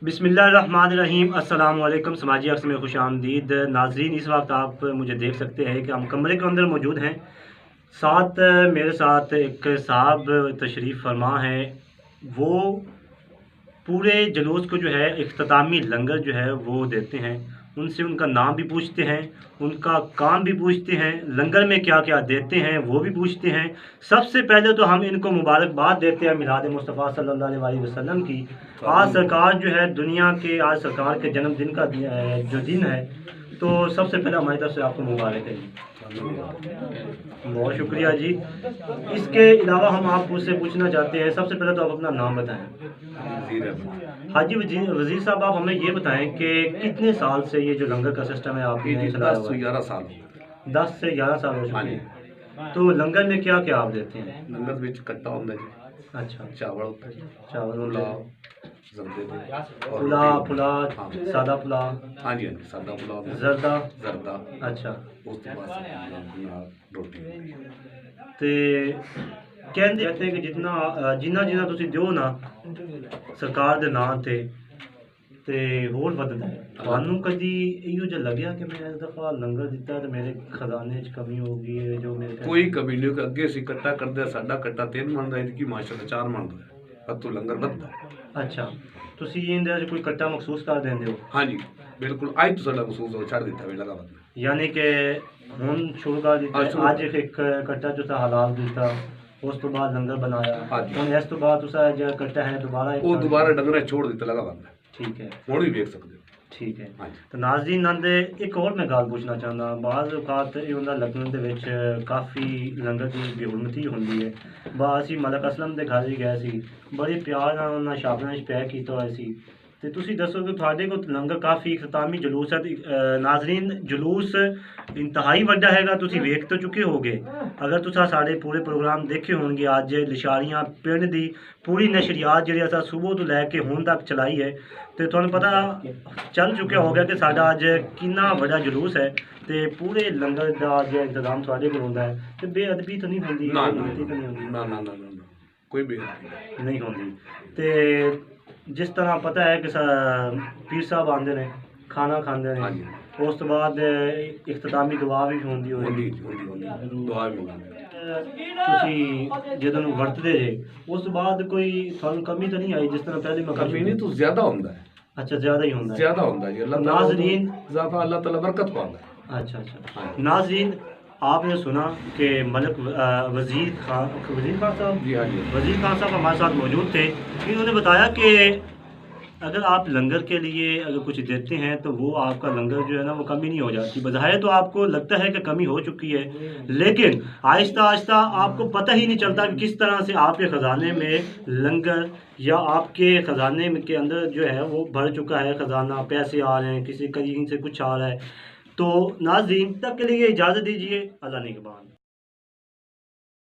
बिस्मिल्लाहिर्रहमानिर्रहीम। अस्सलाम वालेकुम। समाजी अक्स में खुश आमदीद नाज़रीन। इस वक्त आप मुझे देख सकते हैं कि हम कमरे के अंदर मौजूद हैं। मेरे साथ एक साहब तशरीफ़ फरमा हैं। वो पूरे जुलूस को जो है इख्तितामी लंगर जो है वो देते हैं। उनसे उनका नाम भी पूछते हैं, उनका काम भी पूछते हैं, लंगर में क्या क्या देते हैं वो भी पूछते हैं। सबसे पहले तो हम इनको मुबारकबाद देते हैं मिलाद मुस्तफ़ा सल्लल्लाहु अलैहि वसल्लम की। आज सरकार जो है दुनिया के, आज सरकार के जन्मदिन का जो दिन है, तो सबसे पहले हमारी तरफ से आपको मुबारक है जी। बहुत शुक्रिया जी। इसके अलावा हम आपको उससे पूछना चाहते हैं, सबसे पहले तो आप अपना नाम बताएं। हाजी वजीर साहब, आप हमें ये बताएं कि कितने साल से ये जो लंगर का सिस्टम है आपने चलाया हुआ है? 10 से 11 साल। 10 से 11 साल हो चुके हैं। तो लंगर में क्या क्या आप देते हैं? लंगर ਵਿੱਚ कट्टा ਹੁੰਦਾ जी। अच्छा, चावल होता है, चावल, पुलाव, जर्दे दे और पुलाव, हाँ सादा पुलाव, हाँ जी, सादा पुलाव, जर्दा। जर्दा, अच्छा, ਉਸ ਤੋਂ ਬਾਅਦ ਨਾਲ ਰੋਟੀ। ਤੇ ਕਹਿੰਦੇ ਕਿ ਜਿੰਨਾ ਜਿੰਨਾ ਤੁਸੀਂ ਦਿਓ ਨਾ ਸਰਕਾਰ ਦੇ ਨਾਂ ਤੇ ਹੋਰ ਵੱਧਦਾ ਹੈ। ਤੁਹਾਨੂੰ ਕਦੀ ਇਹੋ ਜਿਹਾ ਲੱਗਿਆ ਕਿ ਮੈਂ ਇਸ ਦਫਾ ਲੰਗਰ ਦਿੱਤਾ ਤੇ ਮੇਰੇ ਖਜ਼ਾਨੇ 'ਚ ਕਮੀ ਹੋ ਗਈ ਹੈ ਜੋ ਮੇਰੇ ਕੋਈ ਕਮੀ ਨਹੀਂ ਕਿ ਅੱਗੇ ਅਸੀਂ ਇਕੱਠਾ ਕਰਦੇ, ਸਾਡਾ ਇਕੱਠਾ 3 ਮਣ ਦਾ ਇਹਦੀ ਮਾਸ਼ਾਅੱਲਾ 4 ਮਣ ਦਾ ਹੈ, ਪਰ ਤੋਂ ਲੰਗਰ ਵੱਧਦਾ। ਅੱਛਾ, ਤੁਸੀਂ ਇਹਦੇ 'ਚ ਕੋਈ ਕੱਟਾ ਮਹਿਸੂਸ ਕਰ ਦਿੰਦੇ ਹੋ? ਹਾਂਜੀ ਬਿਲਕੁਲ, ਅੱਜ ਤੋਂ ਸਾਡਾ ਮਹਿਸੂਸ ਹੋ ਛੱਡ ਦਿੱਤਾ ਵੀ ਲਗਾ ਵੱਧਦਾ। ਯਾਨੀ ਕਿ ਹੁਣ ਸ਼ੁਰੂ ਕਰ ਦਿੱਤਾ, ਅੱਜ ਇੱਕ ਕੱਟਾ ਤੁਸੀਂ ਹਲਾਲ ਦਿੱਤਾ, ਉਸ ਤੋਂ ਬਾਅਦ ਲੰਗਰ ਬਣਾਇਆ, ਹੁਣ ਇਸ ਤੋਂ ਬਾਅਦ ਤੁਸੀਂ ਜਿਹੜਾ ਕੱਟਾ ਹੈ ਉਹ ਦੁਬਾਰਾ ਡੰਗਰਾਂ 'ਚ ਛੋੜ ਦਿੱਤਾ ਲਗਾ ਵੱਧਦਾ। ठीक है, ਹੁਣ ਵੀ ਵੇਖ ਸਕਦੇ ਹੋ। ठीक है। तो नाज़रीन नंदे एक और मैं गल पूछना चाहता, बाज़ औकात ये होंदा लगन दे विच काफ़ी लंगर की बेहुरमती होंदी है। असी मलक असलम दे घर ही गए सी, बड़े प्यार नाल उन्हां शाबरां च पैक कीता होया सी। ते तुसी दसो कि तुहाडे कोल लंगर काफ़ी इख्तितामी जुलूस है। नाज़रीन जुलूस इंतहाई वड्डा हैगा, तुसी वेख तो चुके होगे। अगर तुसा साढ़े पूरे प्रोग्राम देखे होंगे, अज लिशारियां पिंड दी पूरी नशरियात जिहड़ी असां सुबह तो लैके हुण तक चलाई है, तो तुहानूं पता चल चुके होगा कि साडा अज कितना बड़ा जुलूस है। ते पूरे लंगर दा जो इंतजाम तुहाडे कोल होंदा है, ते बेअदबी तो नहीं होंदी? ना ना कोई बेअदबी नहीं होंदी। ते जिस तरह पता है कि पीर साहब आंदे ने, खाना खांदे ने, उस तो बाद इख्तितामी दुआ भी होंदी होगी। दुआ भी होंदी। तुसी जदों वरतदे जे उस तो बाद कोई थानू कमी तो नहीं आई जिस तरह पहले मैं? कमी नहीं, तो ज्यादा होंदा है। अच्छा, ज्यादा ही होंदा है। ज्यादा होंदा है जी। अल्लाह नाज़रीन, इजाफा अल्लाह ताला बरकत पाता है। अच्छा। नाज़रीन, आपने सुना कि मलक वज़ीर खान साहब, जी हाँ जी, वज़ीर खान साहब हमारे साथ मौजूद थे। इन्होंने बताया कि अगर आप लंगर के लिए अगर कुछ देते हैं तो वो आपका लंगर जो है ना वो कमी नहीं हो जाती। बज़ाहिर तो आपको लगता है कि कमी हो चुकी है, लेकिन आहिस्ता आहिस्ता आपको पता ही नहीं चलता कि किस तरह से आपके ख़जाने में लंगर या आपके ख़जाने के अंदर जो है वो भर चुका है ख़जाना, पैसे आ रहे हैं, किसी कहीं से कुछ आ रहा है। तो नाज़रीन तब के लिए इजाज़त दीजिए। अल्लाह निगहबान।